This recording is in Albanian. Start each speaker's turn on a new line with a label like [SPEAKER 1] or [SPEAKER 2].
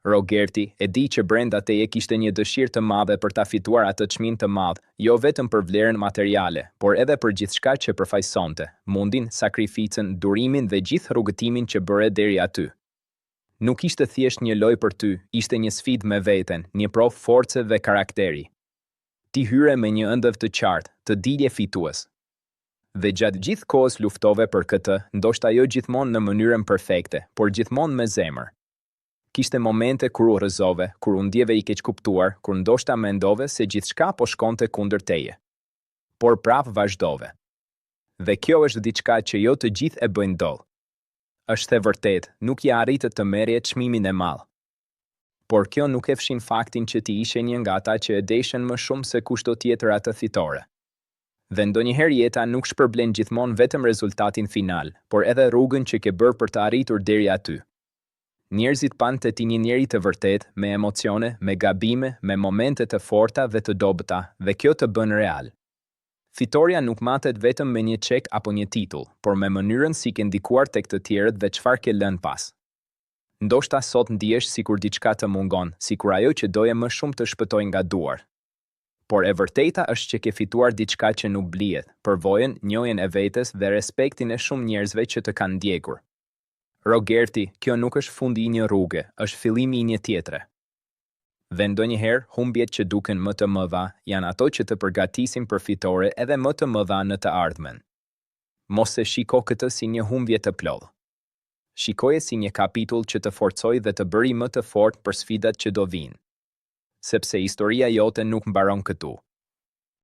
[SPEAKER 1] Rogerti e di që brenda teje kishte një dëshirë të madhe për ta fituar atë çmim të madh, jo vetëm për vlerën materiale, por edhe për gjithçka që përfaqësonte, mundin, sakrificën, durimin dhe gjithë rrugëtimin që bëre deri aty. Nuk ishte thjesht një lojë për ty, ishte një sfidë me veten, një provë force dhe karakteri. Ti hyre me një ëndëv të qartë, të dilje fitues. Dhe gjatë gjithë kohës luftove për këtë, ndoshta jo gjithmonë në mënyrën perfekte, por gjithmonë me zemër. Kishte momente kur u rrëzove, kur u ndjeve i keqkuptuar, kur ndoshta mendove se gjithçka po shkonte kundër teje. Por prap vazhdove. Dhe kjo është diçka që jo të gjithë e bëjnë dall. Është e vërtet, nuk ja arritë të merrje çmimin e madh. Por kjo nuk e fshin faktin që ti ishe një nga ata që e deshen më shumë se kushdo tjetër atë fitore. Dhe ndonjëherë jeta nuk shpërblen gjithmonë vetëm rezultatin final, por edhe rrugën që ke bërë për të arritur deri aty. Njerëzit pan të ti një njeri të vërtet, me emocione, me gabime, me momente të forta dhe të dobëta, dhe kjo të bën real. Fitoria nuk matet vetëm me një çek apo një titull, por me mënyrën si ke ndikuar tek të tjerët dhe çfarë ke lënë pas. Ndoshta sot ndihesh sikur diçka të mungon, sikur ajo që doje më shumë të shpëtoj nga duar. Por e vërteta është që ke fituar diçka që nuk blihet, përvojën, njohjen e vetes dhe respektin e shumë njerëzve që të kanë ndjekur. Rogerti, kjo nuk është fundi i një rruge, është fillimi i një tjetre. Dhe ndonjëherë, humbjet që duken më të mëdha janë ato që të përgatisin për fitore edhe më të mëdha në të ardhmen. Mos e shiko këtë si një humbje të plodh. Shikoje si një kapitull që të forcoj dhe të bëri më të fortë për sfidat që do vinë. Sepse historia jote nuk mbaron këtu.